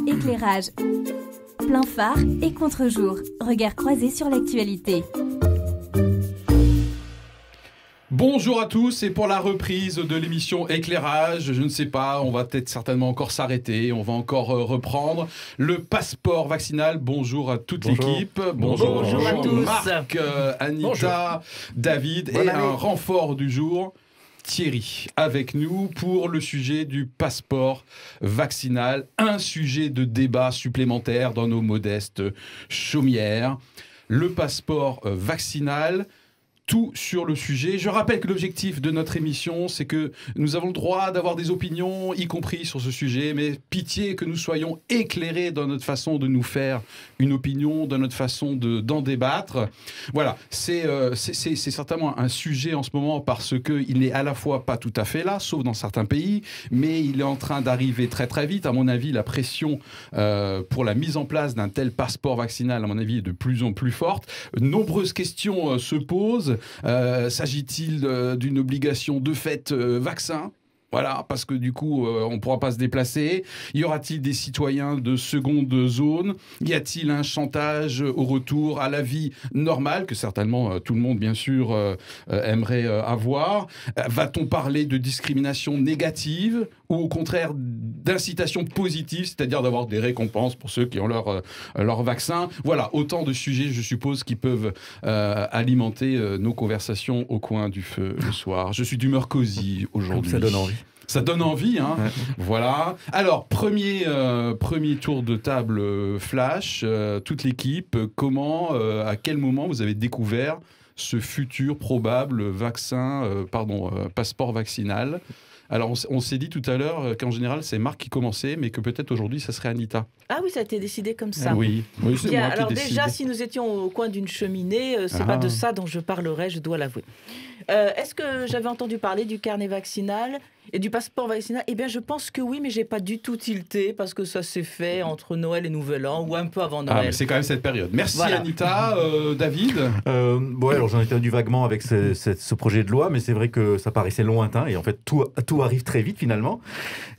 Éclairage. Plein phare et contre-jour. Regard croisé sur l'actualité. Bonjour à tous, et pour la reprise de l'émission Éclairage, je ne sais pas, on va peut-être certainement encore s'arrêter, on va encore reprendre le passeport vaccinal. Bonjour à toute l'équipe. Bonjour à tous. Marc, Anita, David et un renfort du jour. Thierry, avec nous pour le sujet du passeport vaccinal, un sujet de débat supplémentaire dans nos modestes chaumières. Le passeport vaccinal, tout sur le sujet. Je rappelle que l'objectif de notre émission, c'est que nous avons le droit d'avoir des opinions, y compris sur ce sujet, mais pitié que nous soyons éclairés dans notre façon de nous faire une opinion, dans notre façon d'en débattre. Voilà, c'est certainement un sujet en ce moment parce qu'il n'est à la fois pas tout à fait là, sauf dans certains pays, mais il est en train d'arriver très très vite. À mon avis, la pression pour la mise en place d'un tel passeport vaccinal, à mon avis, est de plus en plus forte. Nombreuses questions se posent. S'agit-il d'une obligation de fait vaccin ? Voilà, parce que du coup, on ne pourra pas se déplacer. Y aura-t-il des citoyens de seconde zone ? Y a-t-il un chantage au retour à la vie normale, que certainement tout le monde, bien sûr, aimerait avoir ? Va-t-on parler de discrimination négative ou au contraire d'incitation positive, c'est-à-dire d'avoir des récompenses pour ceux qui ont leur vaccin ? Voilà, autant de sujets, je suppose, qui peuvent alimenter nos conversations au coin du feu le soir. Je suis d'humeur cosy aujourd'hui. Ça donne envie. Ça donne envie, hein. Ouais. Voilà. Alors, premier tour de table flash, toute l'équipe, à quel moment vous avez découvert ce futur probable passeport vaccinal ? Alors, on s'est dit tout à l'heure qu'en général, c'est Marc qui commençait, mais que peut-être aujourd'hui, ça serait Anita. Ah oui, ça a été décidé comme ça. Oui, c'est bien, moi alors qui décide. déjà, si nous étions au coin d'une cheminée, c'est pas de ça dont je parlerai, je dois l'avouer. Est-ce que j'avais entendu parler du carnet vaccinal et du passeport vaccinal ? Eh bien, je pense que oui, mais j'ai pas du tout tilté parce que ça s'est fait entre Noël et Nouvel An ou un peu avant Noël. Mais c'est quand même cette période. Merci voilà. Anita. David ? Alors j'en ai entendu vaguement avec ce projet de loi, mais c'est vrai que ça paraissait lointain et en fait tout arrive très vite finalement.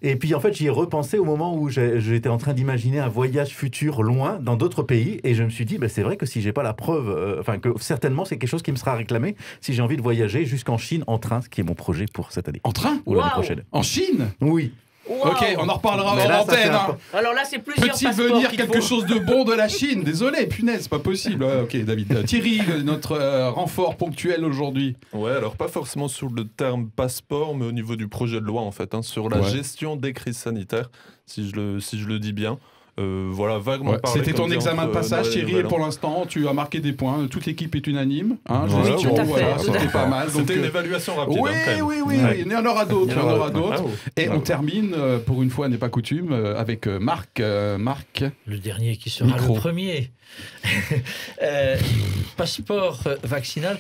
Et puis en fait j'y ai repensé au moment où j'étais en train d'imaginer un voyage futur loin dans d'autres pays et je me suis dit c'est vrai que si j'ai pas la preuve, que certainement c'est quelque chose qui me sera réclamé si j'ai envie de voyager jusqu'en Chine en train, ce qui est mon projet pour cette année. En train ? Ou l'année prochaine. En Chine ? Oui. Wow. Ok, on en reparlera en antenne. Alors là, c'est plusieurs passeports. Peut-il venir quelque chose de bon de la Chine ? Désolé, punaise, c'est pas possible. Ok, David. Thierry, notre renfort ponctuel aujourd'hui. Ouais, alors pas forcément sur le terme passeport, mais au niveau du projet de loi, en fait, sur la gestion des crises sanitaires, si je le dis bien. Voilà, vaguement parlé. C'était ton examen de passage, Thierry, et pour l'instant, tu as marqué des points. Toute l'équipe est unanime. Oui, tout à fait. C'était pas mal. C'était une évaluation rapide. Oui, il y en aura d'autres. Et on termine, pour une fois n'est pas coutume, avec Marc. Le dernier qui sera le premier. Passeport vaccinal.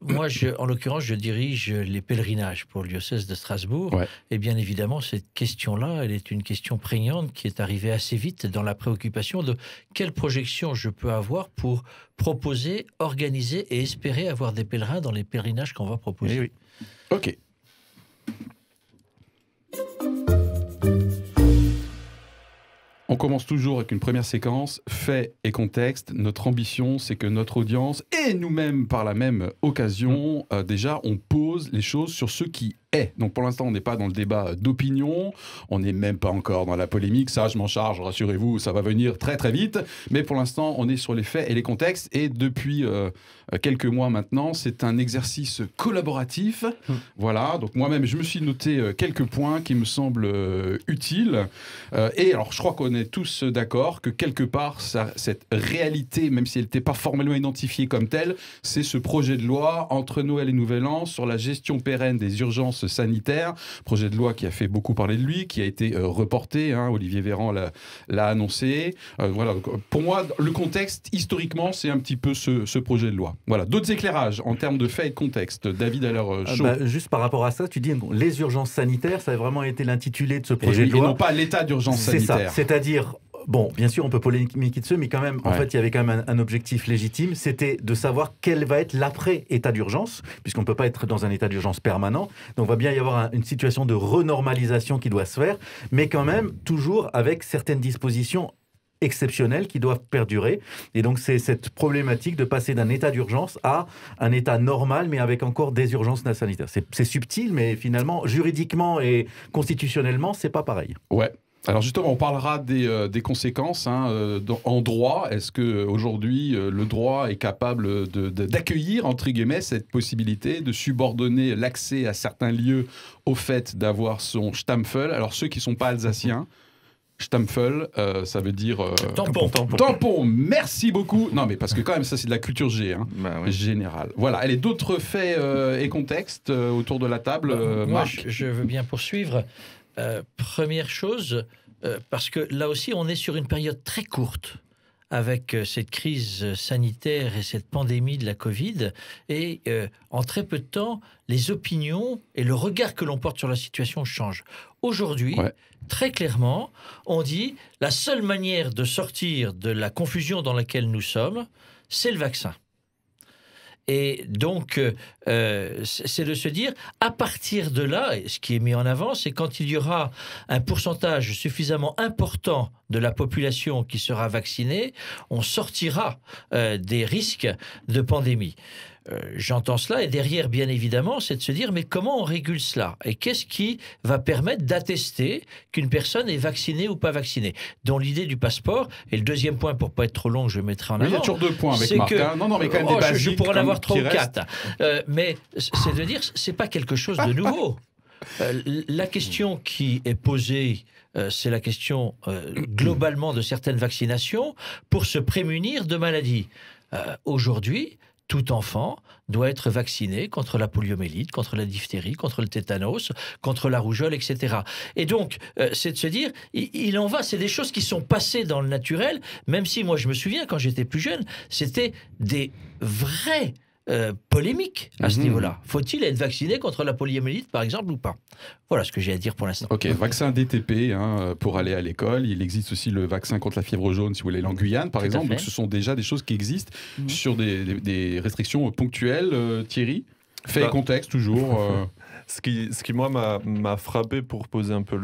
Moi, en l'occurrence, je dirige les pèlerinages pour le diocèse de Strasbourg. Ouais. Et bien évidemment, cette question-là, elle est une question prégnante qui est arrivée assez vite dans la préoccupation de quelle projection je peux avoir pour proposer, organiser et espérer avoir des pèlerins dans les pèlerinages qu'on va proposer. Oui. Ok. On commence toujours avec une première séquence, faits et contexte. Notre ambition, c'est que notre audience, et nous-mêmes par la même occasion, déjà, on pose les choses sur ce qui est. Donc pour l'instant, on n'est pas dans le débat d'opinion, on n'est même pas encore dans la polémique, ça je m'en charge, rassurez-vous, ça va venir très très vite, mais pour l'instant, on est sur les faits et les contextes, et depuis quelques mois maintenant, c'est un exercice collaboratif. Voilà, donc moi-même, je me suis noté quelques points qui me semblent utiles, et alors je crois qu'on est tous d'accord que quelque part, cette réalité, même si elle n'était pas formellement identifiée comme telle, c'est ce projet de loi entre Noël et Nouvel An sur la gestion pérenne des urgences sanitaire, projet de loi qui a fait beaucoup parler de lui, qui a été reporté, Olivier Véran l'a annoncé. Voilà, pour moi, le contexte, historiquement, c'est un petit peu ce projet de loi. Voilà, d'autres éclairages en termes de faits et de contexte. David a l'air chaud. Juste par rapport à ça, tu dis les urgences sanitaires, ça a vraiment été l'intitulé de ce projet de loi. Et non pas l'état d'urgence sanitaire. C'est ça, c'est-à-dire Bon, bien sûr, on peut polémiquer dessus, mais quand même, en fait, il y avait quand même un objectif légitime, c'était de savoir quel va être l'après-état d'urgence, puisqu'on ne peut pas être dans un état d'urgence permanent. Donc, il va bien y avoir une situation de renormalisation qui doit se faire, mais quand même, toujours avec certaines dispositions exceptionnelles qui doivent perdurer. Et donc, c'est cette problématique de passer d'un état d'urgence à un état normal, mais avec encore des urgences sanitaires. C'est subtil, mais finalement, juridiquement et constitutionnellement, c'est pas pareil. Ouais. Alors justement, on parlera des conséquences en droit. Est-ce qu'aujourd'hui, le droit est capable d'accueillir, entre guillemets, cette possibilité de subordonner l'accès à certains lieux au fait d'avoir son Stampfel? Alors ceux qui ne sont pas alsaciens, Stampfel, ça veut dire... Tampon, merci beaucoup. Non, mais parce que quand même, ça, c'est de la culture G, générale. Voilà, allez, d'autres faits et contextes autour de la table, moi, Marc. je veux bien poursuivre. Première chose, parce que là aussi, on est sur une période très courte avec cette crise sanitaire et cette pandémie de la Covid. Et en très peu de temps, les opinions et le regard que l'on porte sur la situation changent. Aujourd'hui, très clairement, on dit la seule manière de sortir de la confusion dans laquelle nous sommes, c'est le vaccin. Et donc, c'est de se dire, à partir de là, ce qui est mis en avant, c'est quand il y aura un pourcentage suffisamment important de la population qui sera vaccinée, on sortira des risques de pandémie. J'entends cela, et derrière, bien évidemment, c'est de se dire, mais comment on régule cela? Et qu'est-ce qui va permettre d'attester qu'une personne est vaccinée ou pas vaccinée? Dans l'idée du passeport, et le deuxième point, pour ne pas être trop long, je mettrai en avant... Il y a toujours 2 points avec Marc. Non, mais quand même des basiques. Je pourrais en avoir 3 ou 4. Mais c'est de dire, c'est pas quelque chose de nouveau. La question qui est posée... c'est la question globalement de certaines vaccinations pour se prémunir de maladies. Aujourd'hui, tout enfant doit être vacciné contre la poliomyélite, contre la diphtérie, contre le tétanos, contre la rougeole, etc. Et donc, c'est de se dire, il en va, c'est des choses qui sont passées dans le naturel, même si moi je me souviens, quand j'étais plus jeune, c'était des vrais... polémique à ce niveau-là. Faut-il être vacciné contre la poliomyélite, par exemple, ou pas? Voilà ce que j'ai à dire pour l'instant. Ok, vaccin DTP pour aller à l'école. Il existe aussi le vaccin contre la fièvre jaune, si vous voulez, en Guyane, par exemple. Donc, ce sont déjà des choses qui existent sur des restrictions ponctuelles. Thierry, fait et contexte, toujours. Ce qui moi, m'a frappé pour poser un peu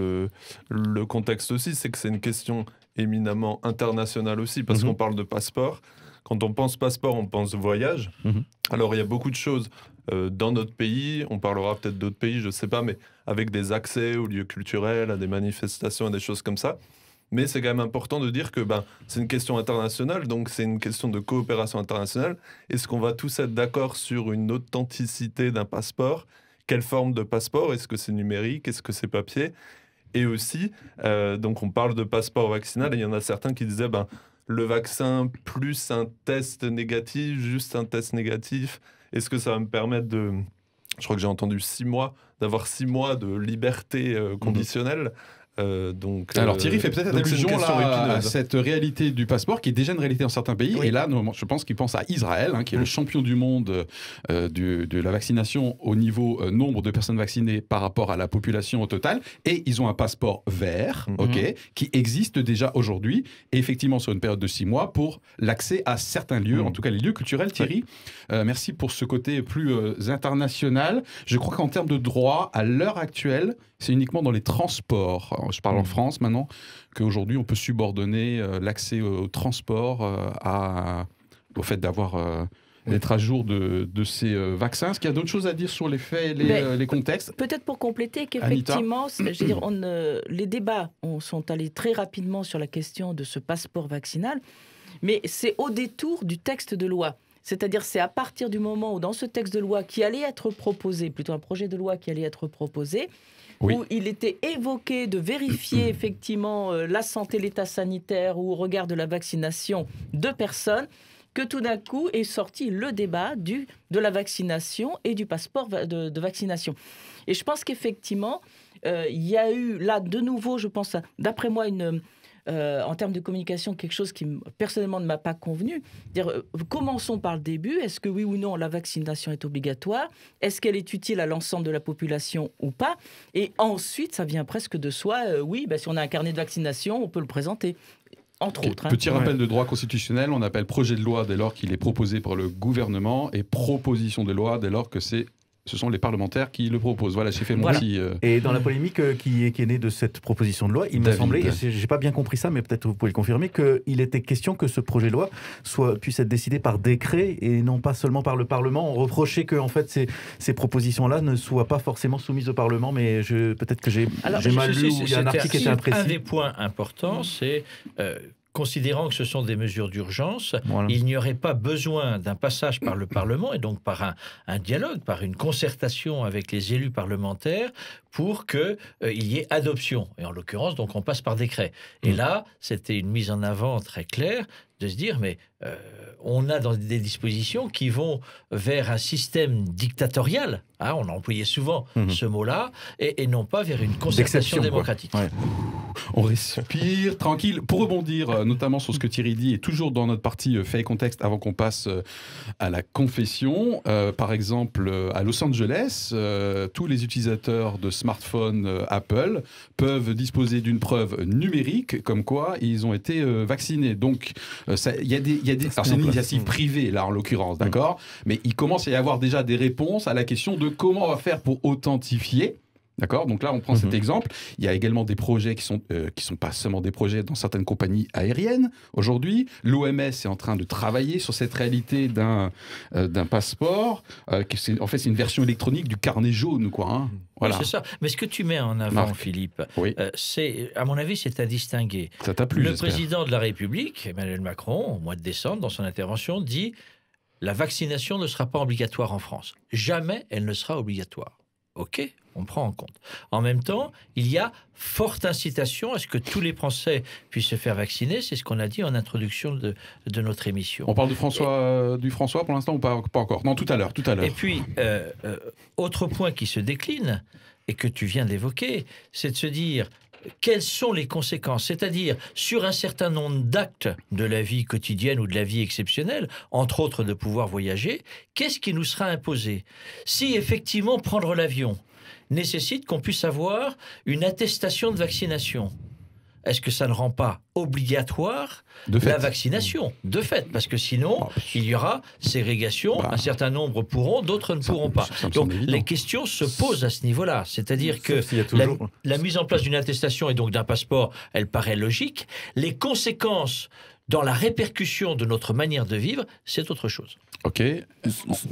le contexte aussi, c'est que c'est une question éminemment internationale aussi, parce qu'on parle de passeport. Quand on pense passeport, on pense voyage. Alors, il y a beaucoup de choses dans notre pays. On parlera peut-être d'autres pays, je ne sais pas, mais avec des accès aux lieux culturels, à des manifestations, à des choses comme ça. Mais c'est quand même important de dire que c'est une question internationale, donc c'est une question de coopération internationale. Est-ce qu'on va tous être d'accord sur une authenticité d'un passeport? Quelle forme de passeport? Est-ce que c'est numérique? Est-ce que c'est papier? Et aussi, donc on parle de passeport vaccinal, et il y en a certains qui disaient... le vaccin plus un test négatif, juste un test négatif, est-ce que ça va me permettre de... Je crois que j'ai entendu 6 mois, d'avoir 6 mois de liberté conditionnelle. Alors Thierry fait peut-être allusion à cette réalité du passeport qui est déjà une réalité dans certains pays. Et là, je pense qu'il pense à Israël, qui est le champion du monde de la vaccination au niveau nombre de personnes vaccinées par rapport à la population au total. Et ils ont un passeport vert, qui existe déjà aujourd'hui, et effectivement sur une période de 6 mois pour l'accès à certains lieux, en tout cas les lieux culturels. Thierry, merci pour ce côté plus international. Je crois qu'en termes de droit, à l'heure actuelle, c'est uniquement dans les transports, je parle en France maintenant, qu'aujourd'hui on peut subordonner l'accès au transport au fait d'être à jour de ces vaccins. Est-ce qu'il y a d'autres choses à dire sur les faits et les contextes? Peut-être pour compléter qu'effectivement, les débats sont allés très rapidement sur la question de ce passeport vaccinal, mais c'est au détour du texte de loi. C'est-à-dire, c'est à partir du moment où dans ce texte de loi qui allait être proposé, plutôt un projet de loi qui allait être proposé, où il était évoqué de vérifier effectivement la santé, l'état sanitaire ou au regard de la vaccination de personnes, que tout d'un coup est sorti le débat de la vaccination et du passeport de vaccination. Et je pense qu'effectivement, il y a eu là de nouveau, je pense, d'après moi, en termes de communication, quelque chose qui personnellement ne m'a pas convenu. Commençons par le début. Est-ce que oui ou non la vaccination est obligatoire? Est-ce qu'elle est utile à l'ensemble de la population ou pas? Et ensuite, ça vient presque de soi. Si on a un carnet de vaccination, on peut le présenter. Entre autres. Petit rappel de droit constitutionnel, on appelle projet de loi dès lors qu'il est proposé par le gouvernement et proposition de loi dès lors que ce sont les parlementaires qui le proposent. Voilà, j'ai fait mon petit... Et dans la polémique qui est née de cette proposition de loi, il me semblait, et j'ai pas bien compris ça, mais peut-être vous pouvez le confirmer, qu'il était question que ce projet de loi puisse être décidé par décret et non pas seulement par le Parlement. On reprochait que en fait, ces propositions-là ne soient pas forcément soumises au Parlement, mais peut-être que j'ai mal lu ou il y a un article qui était imprécis. Un des points importants, c'est... considérant que ce sont des mesures d'urgence, il n'y aurait pas besoin d'un passage par le Parlement et donc par un dialogue, par une concertation avec les élus parlementaires pour qu'il y ait adoption. Et en l'occurrence, donc, on passe par décret. Et là, c'était une mise en avant très claire de se dire, mais on a dans des dispositions qui vont vers un système dictatorial, hein, on a employé souvent ce mot-là, et non pas vers une concertation démocratique. Ouais. On respire, tranquille. Pour rebondir notamment sur ce que Thierry dit, et toujours dans notre partie fait et contexte, avant qu'on passe à la confession, par exemple, à Los Angeles, tous les utilisateurs de smartphones Apple peuvent disposer d'une preuve numérique comme quoi ils ont été vaccinés. Donc, alors c'est une initiative privée, là, en l'occurrence, d'accord ? Mais il commence à y avoir déjà des réponses à la question de comment on va faire pour authentifier. D'accord ? Donc là, on prend cet exemple. Il y a également des projets qui sont pas seulement des projets dans certaines compagnies aériennes aujourd'hui. L'OMS est en train de travailler sur cette réalité d'un passeport. C'est une version électronique du carnet jaune, quoi. Hein. Voilà. Oui, c'est ça. Mais ce que tu mets en avant, Philippe, à mon avis, c'est à distinguer. Ça t'a plu, Le président de la République, Emmanuel Macron, au mois de décembre, dans son intervention, dit « La vaccination ne sera pas obligatoire en France. Jamais elle ne sera obligatoire. » Ok, on prend en compte. En même temps, il y a forte incitation à ce que tous les Français puissent se faire vacciner. C'est ce qu'on a dit en introduction de notre émission. On parle du François pour l'instant ou pas encore ? Non, tout à l'heure. Et puis, autre point qui se décline et que tu viens d'évoquer, c'est de se dire... Quelles sont les conséquences ? C'est-à-dire, sur un certain nombre d'actes de la vie quotidienne ou de la vie exceptionnelle, entre autres de pouvoir voyager, qu'est-ce qui nous sera imposé ? Si effectivement prendre l'avion nécessite qu'on puisse avoir une attestation de vaccination, est-ce que ça ne rend pas obligatoire la vaccination ? De fait, parce que sinon, il y aura ségrégation, un certain nombre pourront, d'autres ne pourront pas. Donc les questions se posent à ce niveau-là. C'est-à-dire que la mise en place d'une attestation et donc d'un passeport, elle paraît logique. Les conséquences dans la répercussion de notre manière de vivre, c'est autre chose. Ok.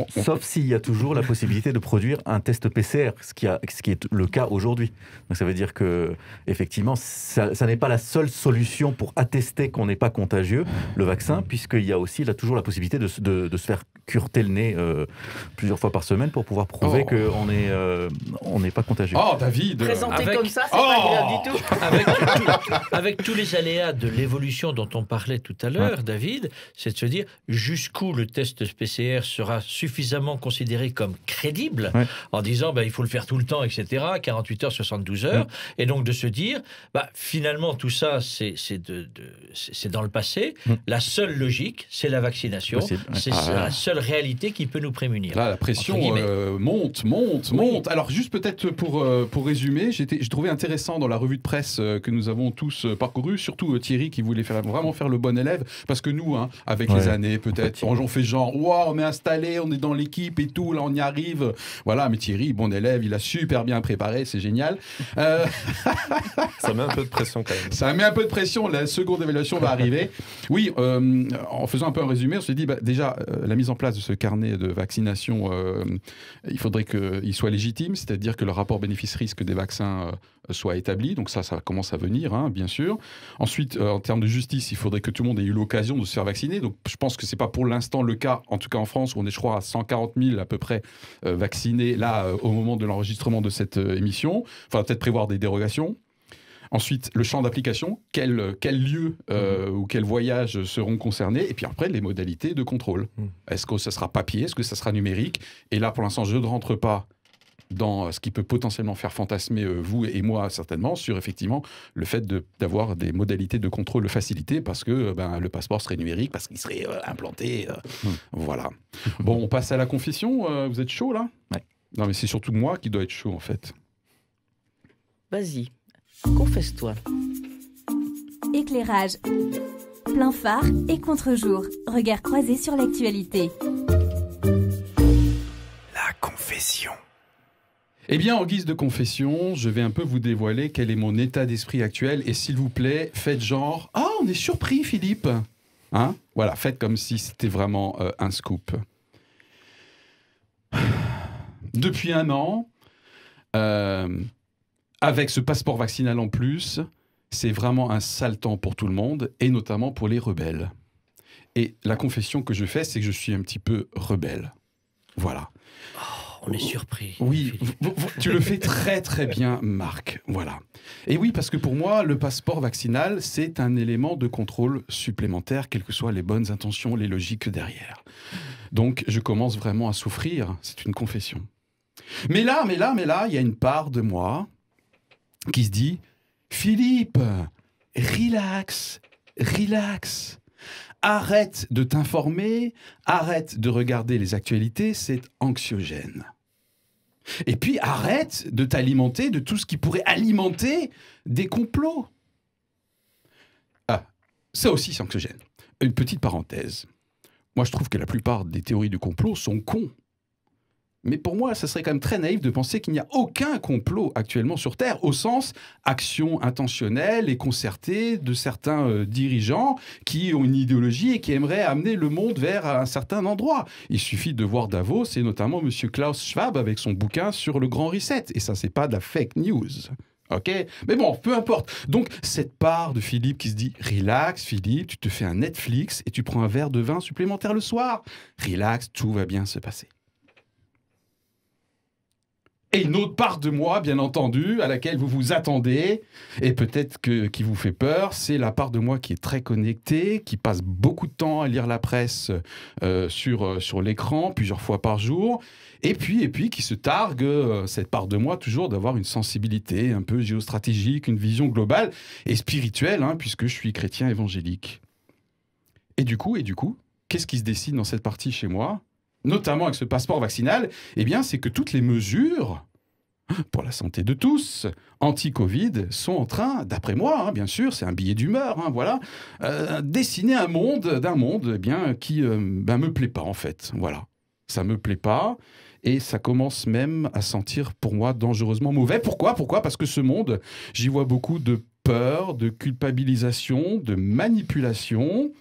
Sauf s'il y a toujours la possibilité de produire un test PCR, ce qui est le cas aujourd'hui. Donc ça veut dire que effectivement, ça n'est pas la seule solution pour attester qu'on n'est pas contagieux, le vaccin, puisqu'il y a aussi toujours la possibilité de se faire cureter le nez plusieurs fois par semaine pour pouvoir prouver qu'on n'est pas contagieux. Oh, David Présenté comme ça, c'est pas grave du tout. Avec tous les aléas de l'évolution dont on parlait tout à l'heure, David, c'est de se dire jusqu'où le test PCR sera suffisamment considéré comme crédible, en disant il faut le faire tout le temps, etc., 48 heures, 72 heures, et donc de se dire, finalement, tout ça, c'est dans le passé. La seule logique, c'est la vaccination. C'est la seule réalité qui peut nous prémunir. Là, la pression monte. Alors, juste peut-être pour résumer, j'ai trouvé intéressant dans la revue de presse que nous avons tous parcourue, surtout Thierry qui voulait vraiment faire le bon élève, parce que nous, avec les années, peut-être, on fait genre, on est installé, on est dans l'équipe et tout, là, on y arrive. Voilà, mais Thierry, bon élève, il a super bien préparé, c'est génial. Ça met un peu de pression quand même. Ça met un peu de pression, la seconde évaluation va arriver. Oui, en faisant un peu un résumé, on s'est dit, déjà, la mise en place de ce carnet de vaccination, il faudrait qu'il soit légitime, c'est-à-dire que le rapport bénéfice-risque des vaccins soit établi. Donc ça commence à venir, bien sûr. Ensuite, en termes de justice, il faudrait que tout le monde ait eu l'occasion de se faire vacciner. Donc je pense que ce n'est pas pour l'instant le cas, en tout cas en France, où on est, je crois, à 140 000 à peu près vaccinés, là, au moment de l'enregistrement de cette émission. Il faudra peut-être prévoir des dérogations. Ensuite, le champ d'application, quels lieux ou quels voyages seront concernés, et puis après, les modalités de contrôle. Est-ce que ça sera papier, est-ce que ça sera numérique ? Et là, pour l'instant, je ne rentre pas dans ce qui peut potentiellement faire fantasmer vous et moi, certainement, sur effectivement le fait d'avoir des modalités de contrôle facilitées, parce que le passeport serait numérique, parce qu'il serait implanté. Voilà. Bon, on passe à la confession. Vous êtes chaud, là ? Ouais. Non, mais c'est surtout moi qui dois être chaud, en fait. Vas-y. Confesse-toi. Éclairage. Plein phare et contre-jour. Regard croisé sur l'actualité. La confession. Eh bien, en guise de confession, je vais un peu vous dévoiler quel est mon état d'esprit actuel. Et s'il vous plaît, faites genre « Ah, on est surpris, Philippe !» Hein? Voilà, faites comme si c'était vraiment un scoop. Depuis 1 an, avec ce passeport vaccinal en plus, c'est vraiment un sale temps pour tout le monde, et notamment pour les rebelles. Et la confession que je fais, c'est que je suis un petit peu rebelle. Voilà. Oh, on est surpris. Oui, tu le fais très très bien, Marc. Voilà. Et oui, parce que pour moi, le passeport vaccinal, c'est un élément de contrôle supplémentaire, quelles que soient les bonnes intentions, les logiques derrière. Donc, je commence vraiment à souffrir. C'est une confession. Mais là, il y a une part de moi qui se dit « Philippe, relax. Arrête de t'informer, arrête de regarder les actualités, c'est anxiogène. Et puis arrête de t'alimenter de tout ce qui pourrait alimenter des complots. » Ah, ça aussi c'est anxiogène. Une petite parenthèse. Moi je trouve que la plupart des théories du complot sont cons. Mais pour moi, ça serait quand même très naïf de penser qu'il n'y a aucun complot actuellement sur Terre, au sens action intentionnelle et concertée de certains dirigeants qui ont une idéologie et qui aimeraient amener le monde vers un certain endroit. Il suffit de voir Davos et notamment M. Klaus Schwab avec son bouquin sur le Grand Reset. Et ça, c'est pas de la fake news. Ok, mais bon, peu importe. Donc, cette part de Philippe qui se dit « Relax, Philippe, tu te fais un Netflix et tu prends un verre de vin supplémentaire le soir. Relax, tout va bien se passer. » Et une autre part de moi, bien entendu, à laquelle vous vous attendez, et peut-être qui vous fait peur, c'est la part de moi qui est très connectée, qui passe beaucoup de temps à lire la presse sur l'écran, plusieurs fois par jour, et puis qui se targue, cette part de moi, toujours d'avoir une sensibilité un peu géostratégique, une vision globale et spirituelle, hein, puisque je suis chrétien évangélique. Et du coup, qu'est-ce qui se dessine dans cette partie chez moi ? Notamment avec ce passeport vaccinal, eh bien, c'est que toutes les mesures pour la santé de tous, anti-Covid, sont en train, d'après moi, hein, bien sûr, c'est un billet d'humeur, hein, voilà, dessiner un monde eh bien, qui me plaît pas, en fait. Voilà, ça me plaît pas, et ça commence même à sentir, pour moi, dangereusement mauvais. Pourquoi ? Parce que ce monde, j'y vois beaucoup de peur, de culpabilisation, de manipulation,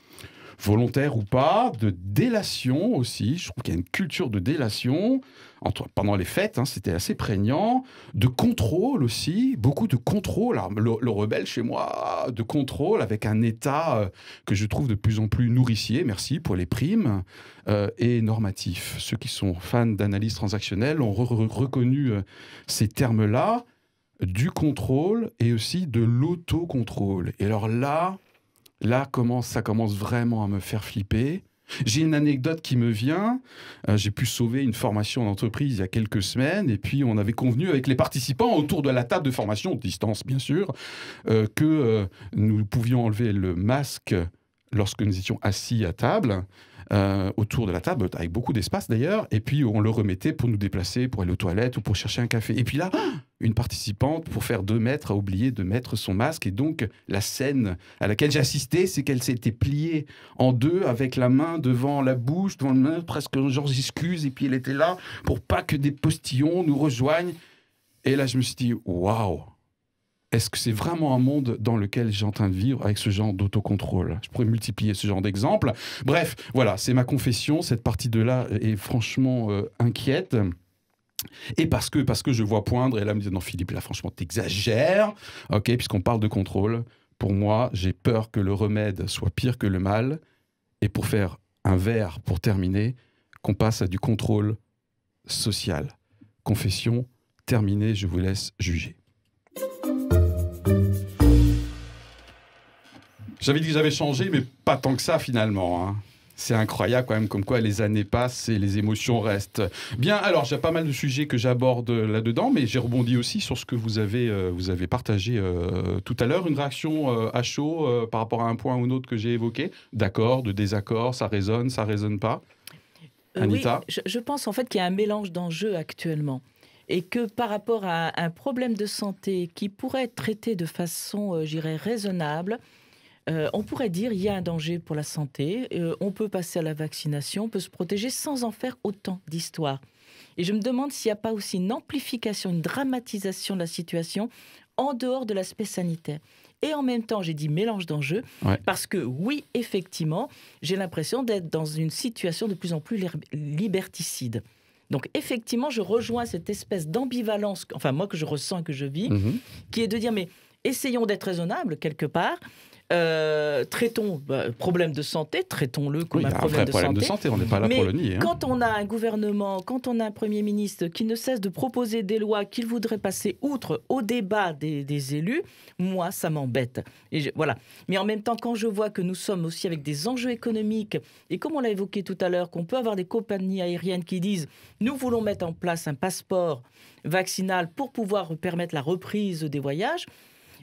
volontaire ou pas, de délation aussi. Je trouve qu'il y a une culture de délation. Pendant les fêtes, hein, c'était assez prégnant. De contrôle aussi, beaucoup de contrôle. Alors, le rebelle chez moi, de contrôle avec un État que je trouve de plus en plus nourricier, merci pour les primes, et normatif. Ceux qui sont fans d'analyse transactionnelle ont reconnu ces termes-là, du contrôle et aussi de l'autocontrôle. Et alors là, ça commence vraiment à me faire flipper. J'ai une anecdote qui me vient. J'ai pu sauver une formation d'entreprise il y a quelques semaines. Et puis, on avait convenu avec les participants autour de la table de formation, distance bien sûr, que nous pouvions enlever le masque lorsque nous étions assis à table, autour de la table, avec beaucoup d'espace d'ailleurs. Et puis, on le remettait pour nous déplacer, pour aller aux toilettes ou pour chercher un café. Et puis là, une participante, pour faire 2 mètres, a oublié de mettre son masque. Et donc, la scène à laquelle j'ai assisté, c'est qu'elle s'était pliée en 2 avec la main devant la bouche, devant le main, presque genre j'excuse. Et puis, elle était là pour pas que des postillons nous rejoignent. Et là, je me suis dit, waouh! Est-ce que c'est vraiment un monde dans lequel j'ai en train de vivre avec ce genre d'autocontrôle ? Je pourrais multiplier ce genre d'exemples. Bref, voilà, c'est ma confession. Cette partie de là est franchement inquiète. Et parce que je vois poindre, et là, me dit non, Philippe, là, franchement, t'exagères. Ok, puisqu'on parle de contrôle. Pour moi, j'ai peur que le remède soit pire que le mal. Et pour faire un vers, pour terminer, qu'on passe à du contrôle social. Confession terminée, je vous laisse juger. J'avais dit que j'avais changé, mais pas tant que ça finalement. Hein. C'est incroyable quand même, comme quoi les années passent et les émotions restent. Bien, alors j'ai pas mal de sujets que j'aborde là-dedans, mais j'ai rebondi aussi sur ce que vous avez partagé tout à l'heure. Une réaction à chaud par rapport à un point ou un autre que j'ai évoqué. D'accord, de désaccord, ça résonne pas. Anita ? Oui, je pense en fait qu'il y a un mélange d'enjeux actuellement. Et que par rapport à un problème de santé qui pourrait être traité de façon, raisonnable, On pourrait dire il y a un danger pour la santé, on peut passer à la vaccination, on peut se protéger sans en faire autant d'histoires. Et je me demande s'il n'y a pas aussi une amplification, une dramatisation de la situation en dehors de l'aspect sanitaire. Et en même temps, j'ai dit mélange d'enjeux, parce que oui, effectivement, j'ai l'impression d'être dans une situation de plus en plus liberticide. Donc effectivement, je rejoins cette espèce d'ambivalence, enfin moi que je ressens et que je vis, qui est de dire mais essayons d'être raisonnables quelque part. Traitons problème de santé, traitons-le comme un problème de santé. On n'est pas là pour le nier. Quand on a un gouvernement, quand on a un Premier ministre qui ne cesse de proposer des lois qu'il voudrait passer outre au débat des élus, moi, ça m'embête. Voilà. Mais en même temps, quand je vois que nous sommes aussi avec des enjeux économiques, et comme on l'a évoqué tout à l'heure, qu'on peut avoir des compagnies aériennes qui disent « nous voulons mettre en place un passeport vaccinal pour pouvoir permettre la reprise des voyages »,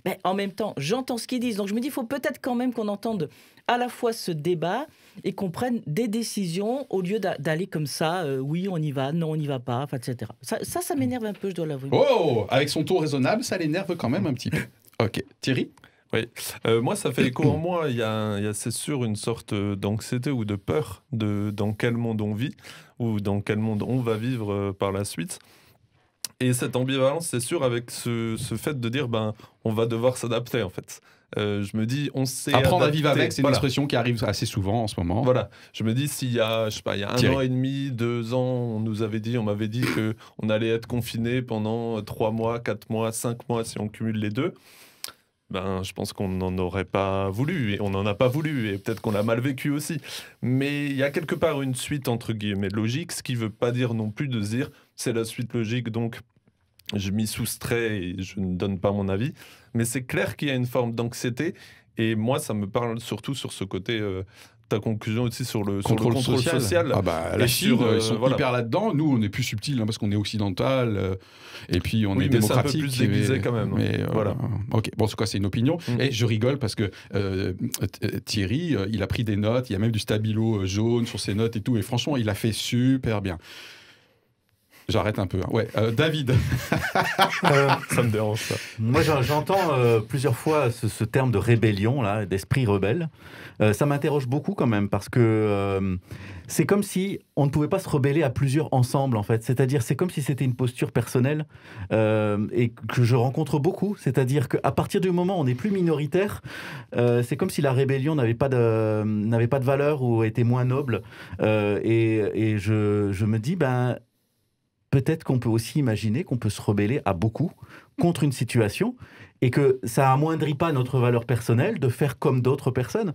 mais en même temps, j'entends ce qu'ils disent. Donc je me dis, il faut peut-être quand même qu'on entende à la fois ce débat et qu'on prenne des décisions au lieu d'aller comme ça, oui, on y va, non, on n'y va pas, etc. Ça m'énerve un peu, je dois l'avouer. Oh, avec son ton raisonnable, ça l'énerve quand même un petit peu. Ok. Thierry ? Oui, moi ça fait écho en moi, il y a c'est sûr une sorte d'anxiété ou de peur de dans quel monde on vit ou dans quel monde on va vivre par la suite. Et cette ambivalence, c'est sûr, avec ce fait de dire, on va devoir s'adapter, en fait. Je me dis, on sait apprendre à vivre avec, c'est une expression qui arrive assez souvent en ce moment. Voilà. Je me dis, s'il y a, il y a un an et demi, 2 ans, on m'avait dit qu'on allait être confiné pendant 3 mois, 4 mois, 5 mois, si on cumule les deux. Je pense qu'on n'en aurait pas voulu, et on n'en a pas voulu, et peut-être qu'on l'a mal vécu aussi. Mais il y a quelque part une suite, entre guillemets, logique, ce qui ne veut pas dire non plus de se dire, c'est la suite logique, donc je m'y soustrais et je ne donne pas mon avis. Mais c'est clair qu'il y a une forme d'anxiété, et moi, ça me parle surtout sur ce côté... ta conclusion aussi sur le contrôle social. La Chine, ils sont hyper là-dedans. Nous, on est plus subtil parce qu'on est occidental et puis on est démocratique. C'est un peu plus déguisé quand même. Mais voilà. Ok. Bon, en tout cas, c'est une opinion. Et je rigole parce que Thierry, il a pris des notes. Il y a même du stabilo jaune sur ses notes et tout. Et franchement, il a fait super bien. J'arrête un peu. Ouais, David. Ça me dérange pas. Moi, j'entends plusieurs fois ce terme de rébellion, là, d'esprit rebelle. Ça m'interroge beaucoup quand même parce que c'est comme si on ne pouvait pas se rebeller à plusieurs ensemble, en fait. C'est-à-dire, c'est comme si c'était une posture personnelle et que je rencontre beaucoup. C'est-à-dire qu'à partir du moment où on n'est plus minoritaire, c'est comme si la rébellion n'avait pas de valeur ou était moins noble. Et je me dis, peut-être qu'on peut aussi imaginer qu'on peut se rebeller à beaucoup contre une situation et que ça amoindrit pas notre valeur personnelle de faire comme d'autres personnes.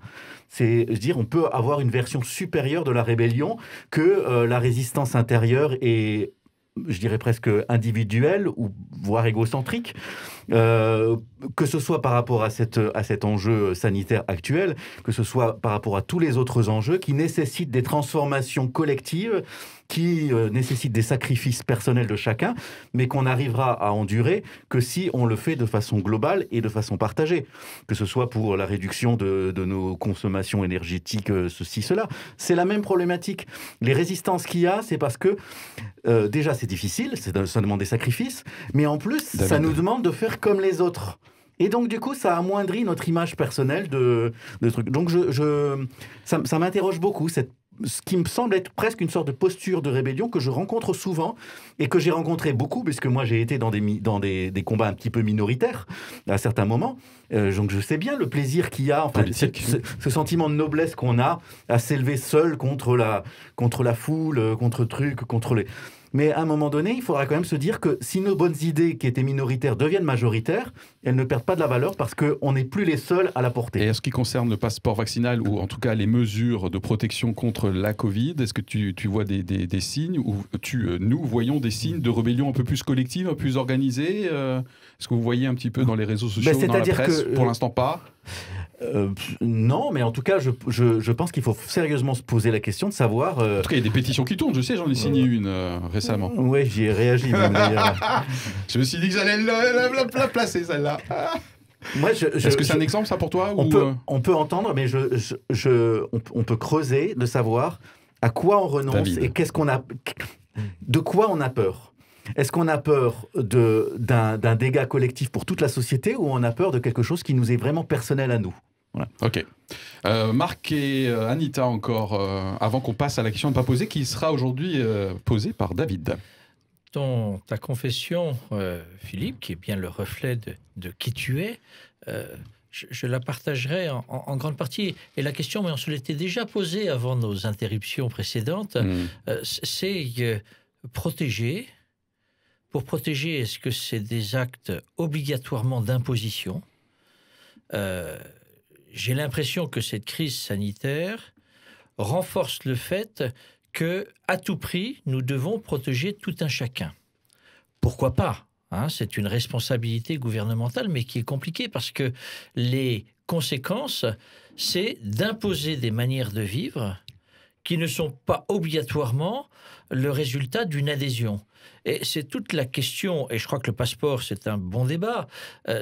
On peut avoir une version supérieure de la rébellion que la résistance intérieure est, je dirais presque individuelle ou voire égocentrique. Que ce soit par rapport à cet enjeu sanitaire actuel, que ce soit par rapport à tous les autres enjeux qui nécessitent des transformations collectives, qui nécessitent des sacrifices personnels de chacun, mais qu'on n'arrivera à endurer que si on le fait de façon globale et de façon partagée. Que ce soit pour la réduction de nos consommations énergétiques, ceci, cela. C'est la même problématique. Les résistances qu'il y a, c'est parce que déjà c'est difficile, ça demande des sacrifices, mais en plus, ça nous demande de faire comme les autres. Et donc, du coup, ça amoindrit notre image personnelle de trucs. Donc, ça m'interroge beaucoup, ce qui me semble être presque une sorte de posture de rébellion que je rencontre souvent et que j'ai rencontré beaucoup, puisque moi, j'ai été dans des combats un petit peu minoritaires à certains moments. Donc, je sais bien le plaisir qu'il y a, ce sentiment de noblesse qu'on a à s'élever seul contre la foule, contre les... Mais à un moment donné, il faudra quand même se dire que si nos bonnes idées qui étaient minoritaires deviennent majoritaires, elles ne perdent pas de la valeur parce qu'on n'est plus les seuls à la porter. Et en ce qui concerne le passeport vaccinal, ou en tout cas les mesures de protection contre la Covid, est-ce que tu vois des signes, ou nous voyons des signes de rébellion un peu plus collective, un peu plus organisée Est-ce que vous voyez un petit peu dans les réseaux sociaux, dans la presse? Pour l'instant, pas. Non, mais en tout cas, je pense qu'il faut sérieusement se poser la question de savoir... En tout cas, il y a des pétitions qui tournent, je sais, j'en ai signé une récemment. Oui, j'y ai réagi. Je me suis dit que j'allais la placer, celle-là. Est-ce que c'est un exemple, ça, pour toi? On peut entendre, mais on peut creuser de savoir à quoi on renonce, David. Et de quoi on a peur. Est-ce qu'on a peur d'un dégât collectif pour toute la société, ou on a peur de quelque chose qui nous est vraiment personnel à nous ? Voilà. Ok. Marc et Anita encore, avant qu'on passe à la question à ne pas poser, qui sera aujourd'hui posée par David. Ta confession, Philippe, qui est bien le reflet de qui tu es, je la partagerai en grande partie. Et la question, mais on se l'était déjà posée avant nos interruptions précédentes, c'est protéger. Pour protéger, est-ce que c'est des actes obligatoirement d'imposition ? J'ai l'impression que cette crise sanitaire renforce le fait que, à tout prix, nous devons protéger tout un chacun. Pourquoi pas ? C'est une responsabilité gouvernementale, mais qui est compliquée parce que les conséquences, c'est d'imposer des manières de vivre qui ne sont pas obligatoirement le résultat d'une adhésion. Et c'est toute la question, et je crois que le passeport, c'est un bon débat,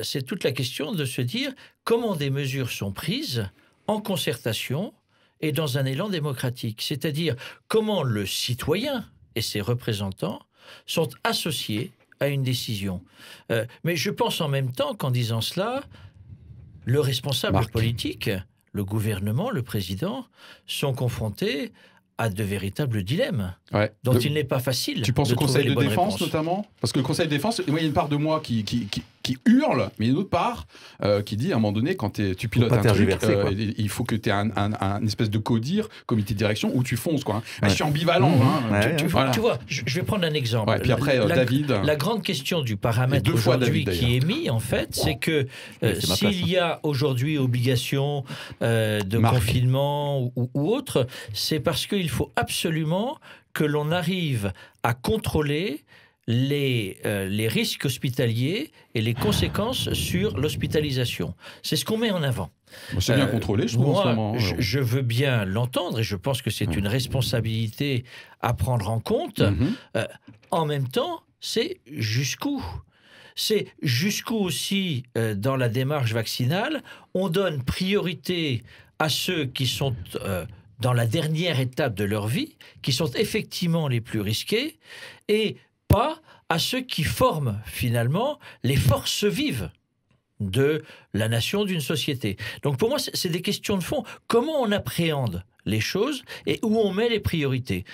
c'est toute la question de se dire comment des mesures sont prises en concertation et dans un élan démocratique. C'est-à-dire comment le citoyen et ses représentants sont associés à une décision. Mais je pense en même temps qu'en disant cela, le responsable politique, le gouvernement, le président, sont confrontés à de véritables dilemmes dont il n'est pas facile. Tu penses au Conseil de défense notamment ? Parce que le Conseil de défense, il y a une part de moi qui hurle, mais il y a une autre part qui dit à un moment donné, quand tu pilotes un truc, il faut que tu aies un espèce de codir, comité de direction, où tu fonces. Quoi. Je suis ambivalent. Tu vois, je vais prendre un exemple. Puis après, David... La grande question du paramètre aujourd'hui qui est mis, en fait, c'est que s'il y a aujourd'hui obligation de confinement ou autre, c'est parce qu'il faut absolument que l'on arrive à contrôler les risques hospitaliers et les conséquences sur l'hospitalisation. C'est ce qu'on met en avant. C'est bien contrôlé, je trouve, en ce moment. Je veux bien l'entendre et je pense que c'est une responsabilité à prendre en compte. En même temps, c'est jusqu'où ? C'est jusqu'où aussi, dans la démarche vaccinale, on donne priorité à ceux qui sont... dans la dernière étape de leur vie, qui sont effectivement les plus risqués, et pas à ceux qui forment finalement les forces vives de la nation, d'une société. Donc pour moi, c'est des questions de fond. Comment on appréhende les choses et où on met les priorités ?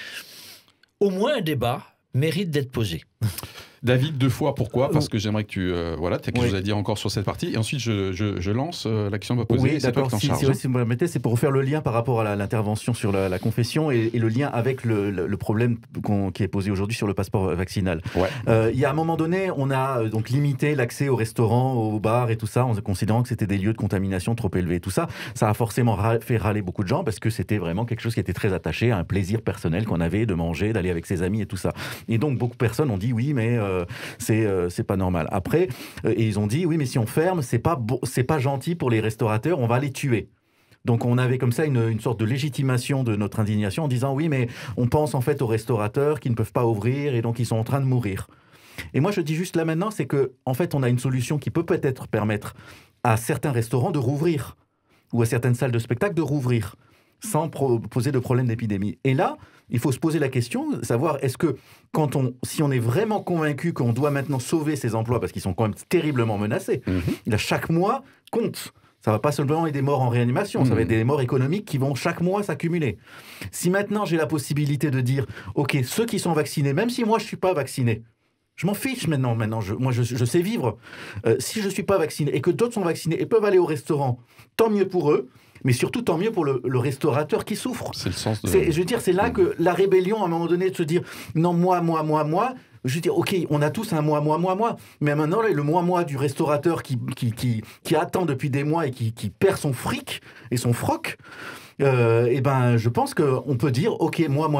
Au moins un débat mérite d'être posé. David, 2 fois, pourquoi ? Parce que j'aimerais que tu as quelque chose à dire encore sur cette partie. Et ensuite, je lance la question à poser. Oui, d'accord. Si vous me permettez, c'est pour refaire le lien par rapport à l'intervention sur la confession et le lien avec le problème qui est posé aujourd'hui sur le passeport vaccinal. Il y a un moment donné, on a donc limité l'accès aux restaurants, aux bars et tout ça, en considérant que c'était des lieux de contamination trop élevés. Tout ça, ça a forcément fait râler beaucoup de gens parce que c'était vraiment quelque chose qui était très attaché à un plaisir personnel qu'on avait de manger, d'aller avec ses amis et tout ça. Et donc, beaucoup de personnes ont dit oui, mais c'est pas normal. Après, et ils ont dit oui, mais si on ferme, c'est pas gentil pour les restaurateurs, on va les tuer. Donc on avait comme ça une sorte de légitimation de notre indignation en disant oui, mais on pense en fait aux restaurateurs qui ne peuvent pas ouvrir et donc ils sont en train de mourir. Et moi je dis juste là maintenant, c'est que en fait on a une solution qui peut peut-être permettre à certains restaurants de rouvrir ou à certaines salles de spectacle de rouvrir sans poser de problème d'épidémie. Et là, il faut se poser la question, savoir est-ce que si on est vraiment convaincu qu'on doit maintenant sauver ces emplois, parce qu'ils sont quand même terriblement menacés, chaque mois compte. Ça ne va pas seulement être des morts en réanimation, ça va être des morts économiques qui vont chaque mois s'accumuler. Si maintenant j'ai la possibilité de dire, ok, ceux qui sont vaccinés, même si moi je ne suis pas vacciné, je m'en fiche maintenant je sais vivre. Si je ne suis pas vacciné et que d'autres sont vaccinés et peuvent aller au restaurant, tant mieux pour eux. Mais surtout, tant mieux pour le restaurateur qui souffre. C'est le sens de... Je veux dire, c'est là que la rébellion, à un moment donné, de se dire « Non, moi », je veux dire, ok, on a tous un moi. Mais maintenant, le moi du restaurateur qui attend depuis des mois et qui perd son fric et son froc, je pense qu'on peut dire, ok, moi,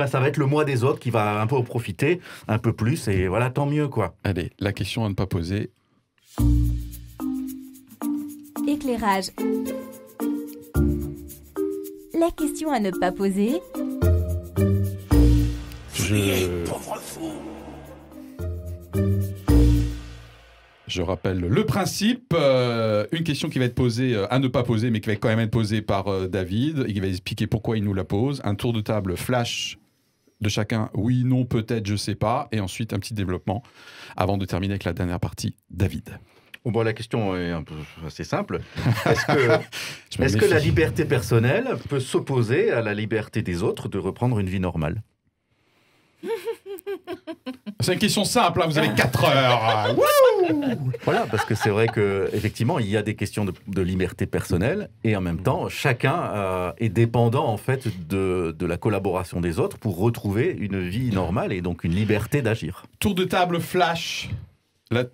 ça va être le moi des autres qui va un peu en profiter, un peu plus, et voilà, tant mieux, quoi. Allez, la question à ne pas poser. Éclairage. La question à ne pas poser. Je rappelle le principe. Une question qui va être posée, à ne pas poser, mais qui va quand même être posée par David, et qui va expliquer pourquoi il nous la pose. Un tour de table flash de chacun. Oui, non, peut-être, je sais pas. Et ensuite, un petit développement avant de terminer avec la dernière partie. David. Bon, la question est assez simple. Est-ce que la liberté personnelle peut s'opposer à la liberté des autres de reprendre une vie normale ? C'est une question simple, hein, vous avez 4 heures. Voilà, parce que c'est vrai qu'effectivement, il y a des questions de liberté personnelle et en même temps, chacun est dépendant en fait de la collaboration des autres pour retrouver une vie normale et donc une liberté d'agir. Tour de table flash. La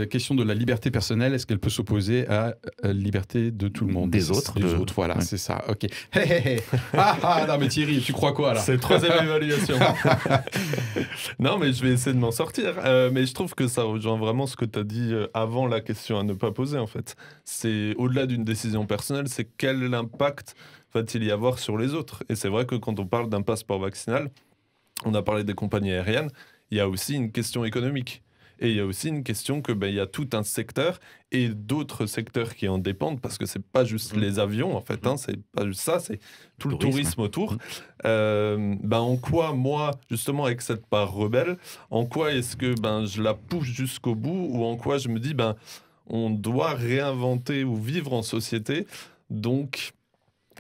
question de la liberté personnelle, est-ce qu'elle peut s'opposer à la liberté de tout le monde ? Des autres, voilà, c'est ça. Ok. Non mais Thierry, tu crois quoi là ? C'est troisième évaluation. Non, mais je vais essayer de m'en sortir. Mais je trouve que ça rejoint vraiment ce que tu as dit avant la question à ne pas poser, en fait. C'est au-delà d'une décision personnelle, c'est quel impact va-t-il y avoir sur les autres ? Et c'est vrai que quand on parle d'un passeport vaccinal, on a parlé des compagnies aériennes, il y a aussi une question économique. Et il y a aussi une question que il y a tout un secteur et d'autres secteurs qui en dépendent, parce que c'est pas juste les avions en fait, hein, c'est pas juste ça, c'est tout le tourisme autour. En quoi moi, justement avec cette part rebelle, en quoi est-ce que je la pousse jusqu'au bout, ou en quoi je me dis on doit réinventer ou vivre en société, donc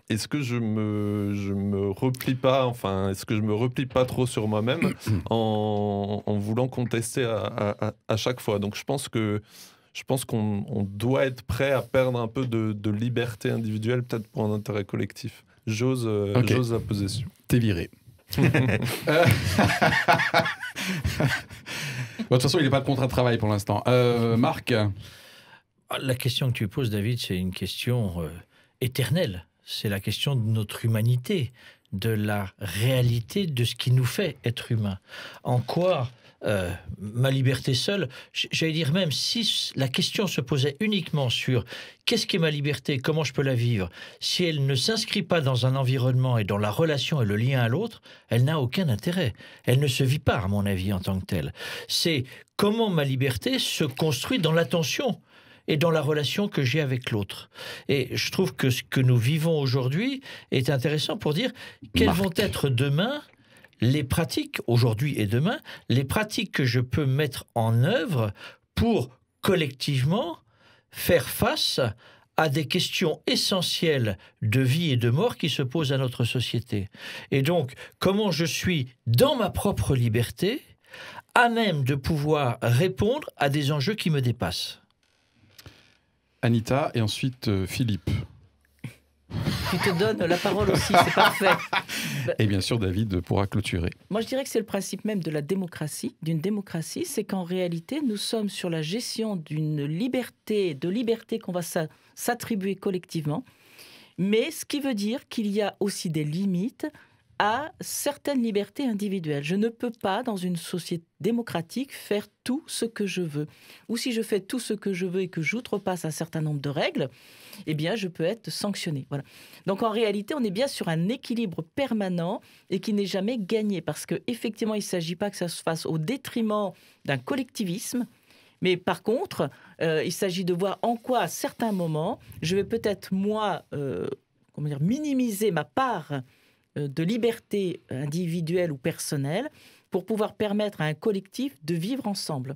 est-ce que je me replie pas, est-ce que je me replie pas trop sur moi-même en voulant contester à chaque fois ? Donc je pense qu'on doit être prêt à perdre un peu de liberté individuelle, peut-être pour un intérêt collectif. J'ose la possession. T'es viré. De toute façon, il n'est pas de contrat de travail pour l'instant. Marc ? La question que tu poses, David, c'est une question éternelle. C'est la question de notre humanité, de la réalité de ce qui nous fait être humain. En quoi ma liberté seule, j'allais dire même si la question se posait uniquement sur qu'est-ce qu'est ma liberté, comment je peux la vivre, si elle ne s'inscrit pas dans un environnement et dans la relation et le lien à l'autre, elle n'a aucun intérêt. Elle ne se vit pas, à mon avis, en tant que telle. C'est comment ma liberté se construit dans l'attention et dans la relation que j'ai avec l'autre. Et je trouve que ce que nous vivons aujourd'hui est intéressant pour dire quelles vont être demain les pratiques, aujourd'hui et demain, les pratiques que je peux mettre en œuvre pour collectivement faire face à des questions essentielles de vie et de mort qui se posent à notre société. Et donc, comment je suis, dans ma propre liberté, à même de pouvoir répondre à des enjeux qui me dépassent. Anita et ensuite Philippe. Tu te donnes la parole aussi, c'est parfait. Et bien sûr, David pourra clôturer. Moi, je dirais que c'est le principe même de la démocratie, d'une démocratie, c'est qu'en réalité, nous sommes sur la gestion d'une liberté, qu'on va s'attribuer collectivement, mais ce qui veut dire qu'il y a aussi des limites à certaines libertés individuelles. Je ne peux pas, dans une société démocratique, faire tout ce que je veux. Ou si je fais tout ce que je veux et que j'outrepasse un certain nombre de règles, eh bien, je peux être sanctionné. Voilà. Donc, en réalité, on est bien sur un équilibre permanent et qui n'est jamais gagné. Parce qu'effectivement, il ne s'agit pas que ça se fasse au détriment d'un collectivisme. Mais par contre, il s'agit de voir en quoi, à certains moments, je vais peut-être, moi, minimiser ma part de liberté individuelle ou personnelle pour pouvoir permettre à un collectif de vivre ensemble.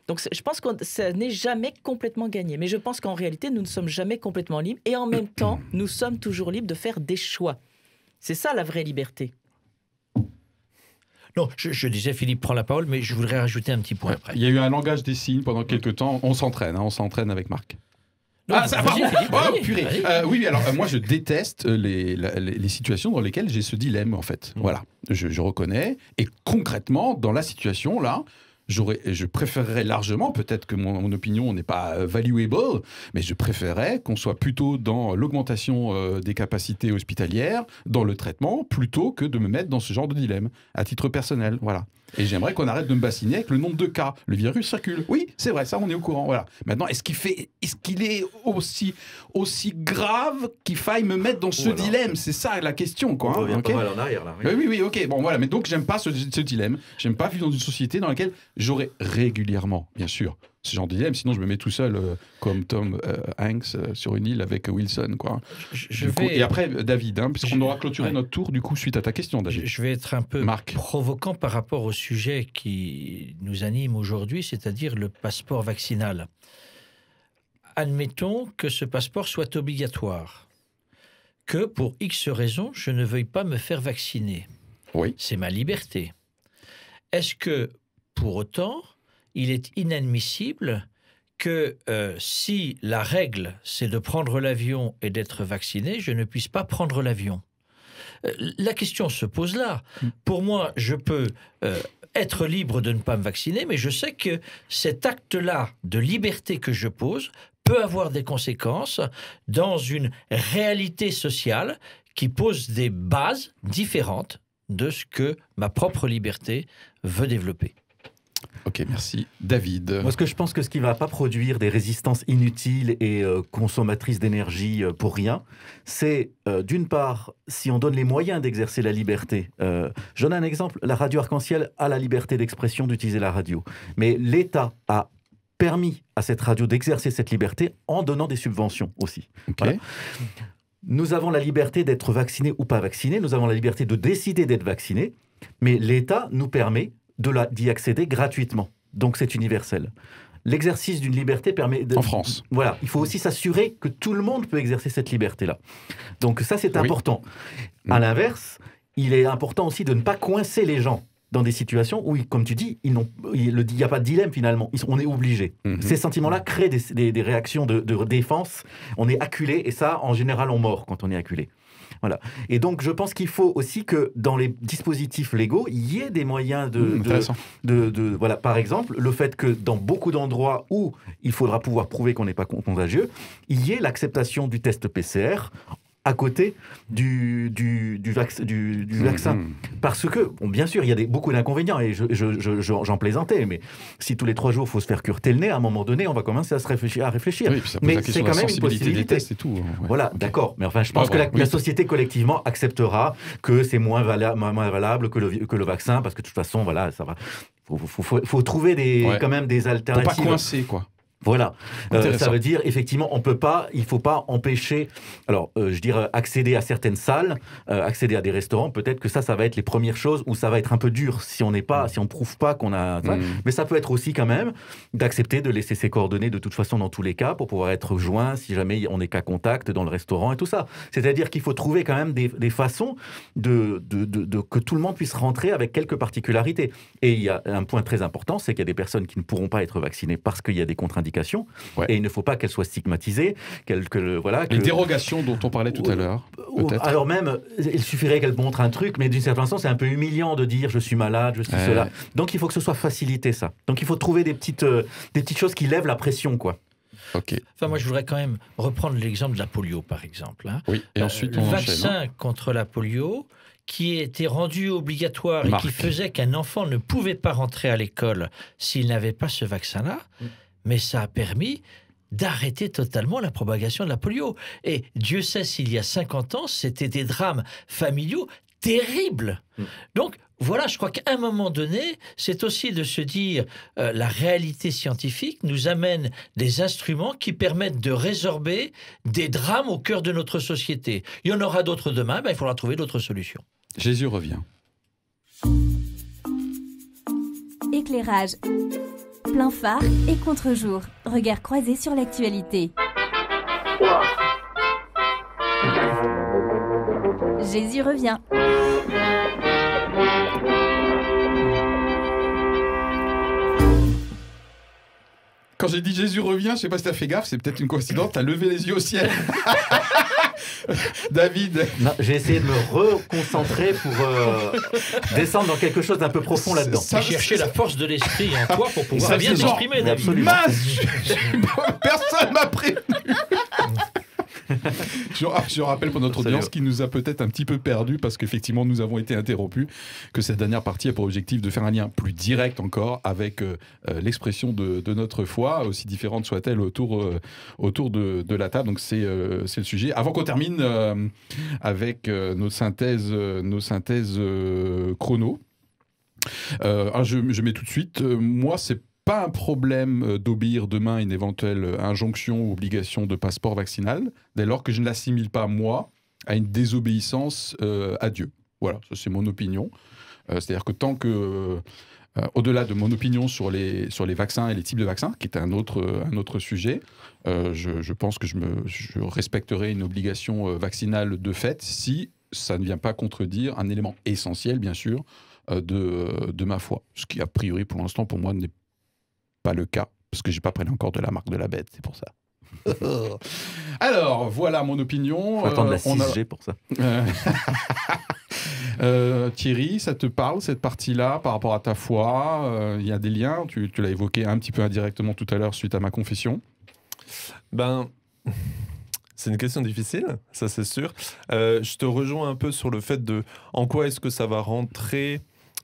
Donc je pense que ça n'est jamais complètement gagné. Mais je pense qu'en réalité, nous ne sommes jamais complètement libres. Et en même temps, nous sommes toujours libres de faire des choix. C'est ça la vraie liberté. Non, je disais, Philippe prend la parole, mais je voudrais rajouter un petit point après. Il y a eu un langage des signes pendant quelques temps. On s'entraîne avec Marc. Non, ça va, purée. Oui, alors moi je déteste les situations dans lesquelles j'ai ce dilemme en fait. Voilà, je reconnais. Et concrètement, dans la situation là, je préférerais largement, peut-être que mon opinion n'est pas valuable, mais je préférerais qu'on soit plutôt dans l'augmentation des capacités hospitalières, dans le traitement, plutôt que de me mettre dans ce genre de dilemme, à titre personnel, voilà. Et j'aimerais qu'on arrête de me bassiner avec le nombre de cas. Le virus circule. Oui, c'est vrai, ça on est au courant, voilà. Maintenant, est-ce qu'il est aussi grave qu'il faille me mettre dans ce dilemme ? C'est ça la question, quoi. On revient pas mal en arrière, là. Oui, ok, bon voilà, mais donc j'aime pas ce dilemme. J'aime pas vivre dans une société dans laquelle j'aurai régulièrement, bien sûr, ce genre de dilemme, sinon je me mets tout seul comme Tom Hanks sur une île avec Wilson, quoi. Et après David, puisqu'on aura clôturé notre tour du coup suite à ta question, David. Je vais être un peu provocant par rapport au sujet qui nous anime aujourd'hui, c'est-à-dire le passeport vaccinal. admettons que ce passeport soit obligatoire, que pour X raisons, je ne veuille pas me faire vacciner. Oui. C'est ma liberté. Est-ce que, pour autant, il est inadmissible que si la règle, c'est de prendre l'avion et d'être vacciné, je ne puisse pas prendre l'avion? La question se pose là. Pour moi, je peux être libre de ne pas me vacciner, mais je sais que cet acte-là de liberté que je pose peut avoir des conséquences dans une réalité sociale qui pose des bases différentes de ce que ma propre liberté veut développer. Ok, merci. David. Moi, je pense que ce qui ne va pas produire des résistances inutiles et consommatrices d'énergie pour rien, c'est d'une part, si on donne les moyens d'exercer la liberté. Je donne un exemple, la radio Arc-en-Ciel a la liberté d'expression d'utiliser la radio. Mais l'État a permis à cette radio d'exercer cette liberté en donnant des subventions aussi. Okay. Voilà. Nous avons la liberté d'être vaccinés ou pas vaccinés, nous avons la liberté de décider d'être vaccinés, mais l'État nous permet d'y accéder gratuitement. Donc c'est universel. L'exercice d'une liberté permet... En France. Voilà, il faut aussi s'assurer que tout le monde peut exercer cette liberté-là. Donc ça, c'est important. À l'inverse, il est important aussi de ne pas coincer les gens dans des situations où, comme tu dis, il n'y a pas de dilemme finalement. On est obligé. Ces sentiments-là créent des réactions de défense. On est acculé et ça, en général, on mord quand on est acculé. Voilà. Et donc, je pense qu'il faut aussi que dans les dispositifs légaux, il y ait des moyens voilà. Par exemple, le fait que dans beaucoup d'endroits où il faudra pouvoir prouver qu'on n'est pas contagieux, il y ait l'acceptation du test PCR à côté du vaccin. Parce que, bon, bien sûr, il y a beaucoup d'inconvénients, et j'en plaisantais, mais si tous les 3 jours, il faut se faire cureter le nez, à un moment donné, on va commencer à réfléchir. Oui, mais c'est quand même une possibilité. Des tests et tout, ouais. Voilà, d'accord. Mais enfin, je pense que la société collectivement acceptera que c'est moins valable que le vaccin, parce que de toute façon, voilà, ça va. Faut trouver quand même des alternatives. Pour pas coincer, quoi. Voilà, ça veut dire effectivement il ne faut pas empêcher, alors je dirais accéder à certaines salles, accéder à des restaurants, peut-être que ça va être les premières choses où ça va être un peu dur si on prouve pas qu'on a ça, mais ça peut être aussi quand même d'accepter de laisser ses coordonnées de toute façon dans tous les cas pour pouvoir être joint si jamais on n'est qu'à contact dans le restaurant et tout ça. C'est-à-dire qu'il faut trouver quand même des façons que tout le monde puisse rentrer avec quelques particularités. Et il y a un point très important, c'est qu'il y a des personnes qui ne pourront pas être vaccinées parce qu'il y a des contre-indications. Et il ne faut pas qu'elles soient stigmatisées. Les dérogations dont on parlait tout à l'heure, peut-être. Alors même, il suffirait qu'elles montrent un truc, mais d'une certaine façon, c'est un peu humiliant de dire « je suis malade, je suis cela ». Donc il faut que ce soit facilité, ça. Donc il faut trouver des petites choses qui lèvent la pression, quoi. Okay. Enfin, moi, je voudrais quand même reprendre l'exemple de la polio, par exemple. Oui, et ensuite, le vaccin contre la polio, qui était rendu obligatoire et qui faisait qu'un enfant ne pouvait pas rentrer à l'école s'il n'avait pas ce vaccin-là, mais ça a permis d'arrêter totalement la propagation de la polio. Et Dieu sait s'il y a 50 ans, c'était des drames familiaux terribles. Donc, voilà, je crois qu'à un moment donné, c'est aussi de se dire la réalité scientifique nous amène des instruments qui permettent de résorber des drames au cœur de notre société. Il y en aura d'autres demain, il faudra trouver d'autres solutions. Jésus revient. Éclairage. Plein phare et contre-jour. Regard croisé sur l'actualité. Jésus revient. Quand j'ai dit Jésus revient, je ne sais pas si tu as fait gaffe, c'est peut-être une coïncidence, tu as levé les yeux au ciel. David. J'ai essayé de me reconcentrer pour descendre dans quelque chose d'un peu profond là-dedans. Chercher la force de l'esprit en toi pour pouvoir bien t'exprimer, David. Absolument. Personne ne m'a prévenu. Je rappelle pour notre audience qui nous a peut-être un petit peu perdu parce qu'effectivement nous avons été interrompus, que cette dernière partie a pour objectif de faire un lien plus direct encore avec l'expression de notre foi, aussi différente soit-elle autour de la table. Donc c'est le sujet. Avant qu'on termine avec nos synthèses chrono, je mets tout de suite, moi c'est pas un problème d'obéir demain à une éventuelle injonction ou obligation de passeport vaccinal, dès lors que je ne l'assimile pas, moi, à une désobéissance à Dieu. Voilà, ça c'est mon opinion. C'est-à-dire que tant que au-delà de mon opinion sur les vaccins et les types de vaccins, qui est un autre sujet, je pense que je respecterai une obligation vaccinale de fait si ça ne vient pas contredire un élément essentiel, bien sûr, de ma foi. Ce qui, a priori, pour l'instant, pour moi, n'est pas le cas, parce que je n'ai pas pris encore de la marque de la bête, c'est pour ça. Alors, voilà mon opinion. Faut attendre la 6G pour ça. Thierry, ça te parle, cette partie-là, par rapport à ta foi? Il y a des liens, tu l'as évoqué un petit peu indirectement tout à l'heure suite à ma confession. C'est une question difficile, ça c'est sûr. Je te rejoins un peu sur le fait de en quoi est-ce que ça va rentrer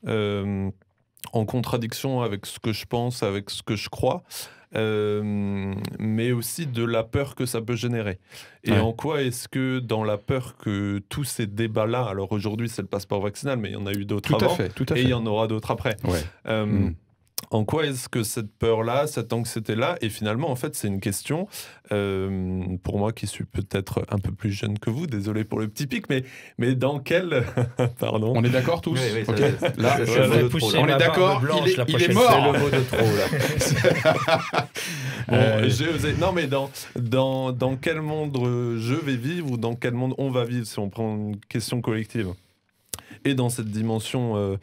en contradiction avec ce que je pense, avec ce que je crois. Mais aussi de la peur que ça peut générer. Et en quoi est-ce que dans la peur que tous ces débats-là, alors aujourd'hui c'est le passeport vaccinal, mais il y en a eu d'autres avant, et il y en aura d'autres après. En quoi est-ce que cette peur-là, cette anxiété-là, et finalement, en fait, c'est une question, pour moi qui suis peut-être un peu plus jeune que vous, désolé pour le petit pic, mais dans quel... Pardon. On est d'accord tous? Oui, okay. Là, on est d'accord, il est mort. C'est le mot de trop, là. Non, mais dans quel monde je vais vivre, ou dans quel monde on va vivre, si on prend une question collective. Et dans cette dimension,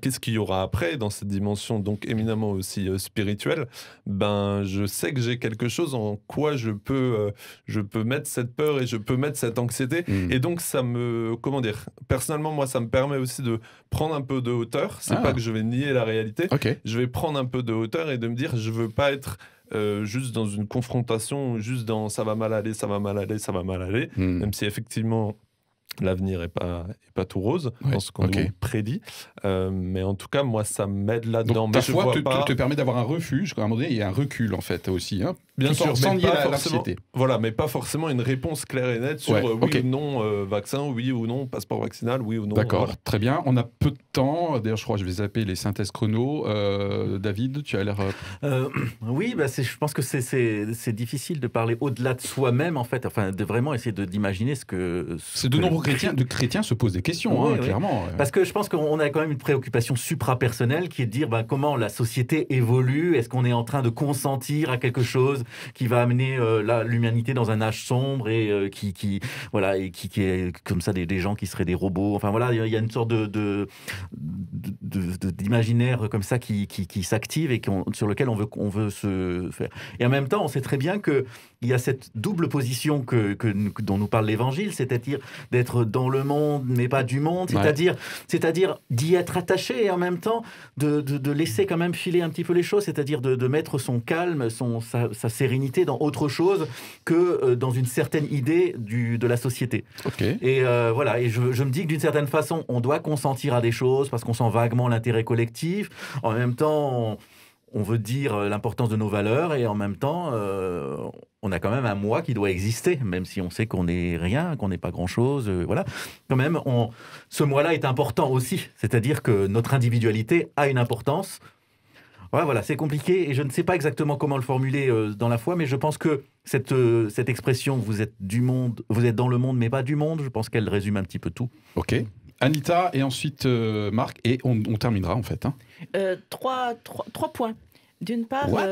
qu'est-ce qu'il y aura après? Dans cette dimension donc éminemment aussi spirituelle, je sais que j'ai quelque chose en quoi je peux mettre cette peur et je peux mettre cette anxiété. Et donc ça me, personnellement moi ça me permet aussi de prendre un peu de hauteur. C'est pas que je vais nier la réalité. Je vais prendre un peu de hauteur et de me dire je veux pas être juste dans une confrontation, juste dans ça va mal aller, ça va mal aller, ça va mal aller. Même si effectivement l'avenir n'est pas tout rose dans ce qu'on nous prédit. Mais en tout cas, moi, ça m'aide là-dedans. Donc, ta foi te permet d'avoir un refuge, à un moment donné, il y a un recul, en fait, aussi. Hein, bien sûr, sans nier forcément. Voilà, mais pas forcément une réponse claire et nette sur oui ou non vaccin, oui ou non passeport vaccinal, oui ou non. D'accord, très bien. On a peu de temps. D'ailleurs, je crois que je vais zapper les synthèses chrono. David, tu as l'air... Oui, je pense que c'est difficile de parler au-delà de soi-même, en fait. Enfin, de vraiment essayer d'imaginer ce que... C'est de nombreux chrétiens se posent des questions, clairement. Parce que je pense qu'on a quand même une préoccupation supra-personnelle qui est de dire comment la société évolue. Est-ce qu'on est en train de consentir à quelque chose qui va amener l'humanité dans un âge sombre et qui est comme ça des gens qui seraient des robots. Enfin voilà, il y a une sorte d'imaginaire comme ça qui s'active et sur lequel on veut se faire. Et en même temps, on sait très bien que il y a cette double position dont nous parle l'Évangile, c'est-à-dire d'être dans le monde, mais pas du monde, c'est-à-dire d'y être attaché et en même temps de laisser quand même filer un petit peu les choses, c'est-à-dire de mettre son calme, sa sérénité dans autre chose que dans une certaine idée de la société. Et voilà, et je me dis que d'une certaine façon, on doit consentir à des choses parce qu'on sent vaguement l'intérêt collectif. En même temps, on veut dire l'importance de nos valeurs et en même temps, on a quand même un moi qui doit exister, même si on sait qu'on n'est rien, qu'on n'est pas grand-chose. Voilà. Quand même, ce moi-là est important aussi. C'est-à-dire que notre individualité a une importance. Voilà, c'est compliqué et je ne sais pas exactement comment le formuler dans la foi, mais je pense que cette expression « vous êtes dans le monde, mais pas du monde », je pense qu'elle résume un petit peu tout. Ok. Anita et ensuite Marc, et on terminera en fait. Trois points. D'une part, 3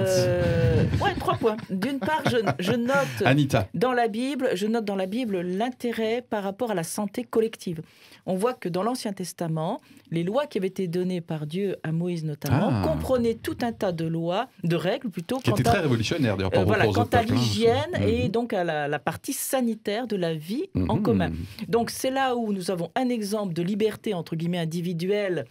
points. D'une part, je note Anita. Dans la Bible l'intérêt par rapport à la santé collective. On voit que dans l'Ancien Testament, les lois qui avaient été données par Dieu à Moïse notamment comprenaient tout un tas de lois, de règles plutôt. Qui étaient très révolutionnaires d'ailleurs par rapport aux autres peuples. Quant à l'hygiène et donc à la partie sanitaire de la vie en commun. Donc c'est là où nous avons un exemple de liberté entre guillemets individuelle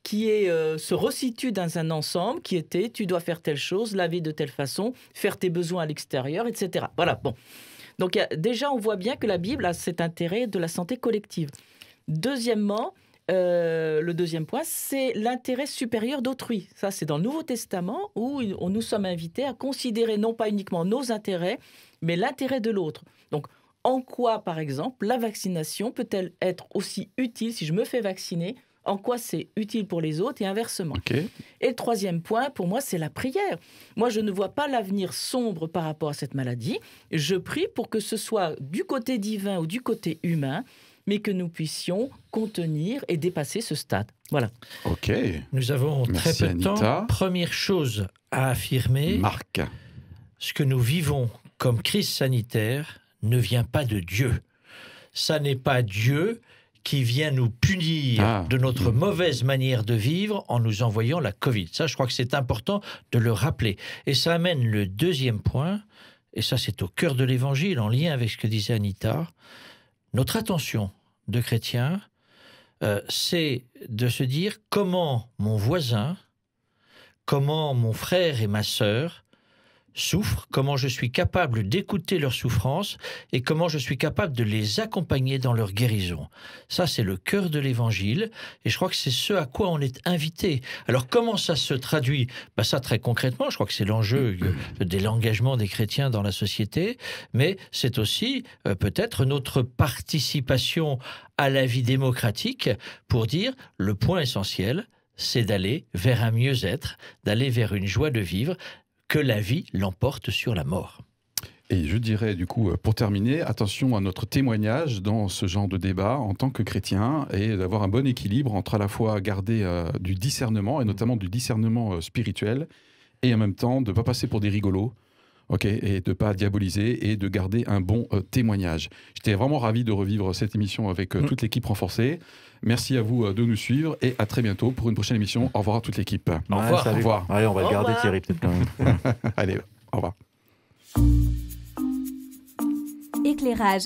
qui se resitue dans un ensemble qui était tu dois faire telle chose, laver de telle façon, faire tes besoins à l'extérieur, etc. Voilà, bon. Donc déjà, on voit bien que la Bible a cet intérêt de la santé collective. Deuxièmement, le deuxième point, c'est l'intérêt supérieur d'autrui. Ça, c'est dans le Nouveau Testament où nous sommes invités à considérer non pas uniquement nos intérêts, mais l'intérêt de l'autre. Donc, en quoi, par exemple, la vaccination peut-elle être aussi utile si je me fais vacciner ? En quoi c'est utile pour les autres et inversement. Et le troisième point, pour moi, c'est la prière. Moi, je ne vois pas l'avenir sombre par rapport à cette maladie. Je prie pour que ce soit du côté divin ou du côté humain, mais que nous puissions contenir et dépasser ce stade. Voilà. Ok. Nous avons Merci, très peu de temps. Anita. Première chose à affirmer, Marc. ce que nous vivons comme crise sanitaire ne vient pas de Dieu. Ça n'est pas Dieu qui vient nous punir de notre mauvaise manière de vivre en nous envoyant la Covid. Ça, je crois que c'est important de le rappeler. Et ça amène le deuxième point, et ça c'est au cœur de l'Évangile, en lien avec ce que disait Anita. Notre attention de chrétiens, c'est de se dire comment mon voisin, comment mon frère et ma sœur souffrent, comment je suis capable d'écouter leur souffrance et comment je suis capable de les accompagner dans leur guérison. Ça, c'est le cœur de l'Évangile et je crois que c'est ce à quoi on est invité. Alors, comment ça se traduit ? Ça, très concrètement, je crois que c'est l'enjeu de l'engagement des chrétiens dans la société, mais c'est aussi peut-être notre participation à la vie démocratique pour dire le point essentiel, c'est d'aller vers un mieux-être, d'aller vers une joie de vivre, que la vie l'emporte sur la mort. Et je dirais du coup, pour terminer, attention à notre témoignage dans ce genre de débat en tant que chrétien et d'avoir un bon équilibre entre à la fois garder du discernement et notamment du discernement spirituel et en même temps de ne pas passer pour des rigolos. Et de ne pas diaboliser et de garder un bon témoignage. J'étais vraiment ravi de revivre cette émission avec toute l'équipe renforcée. Merci à vous de nous suivre et à très bientôt pour une prochaine émission. Au revoir à toute l'équipe. Au revoir. Salut. Au revoir. Allez, on va le garder Thierry peut-être quand même. Allez, au revoir. Éclairage,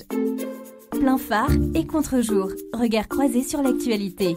plein phare et contre-jour. Regard croisé sur l'actualité.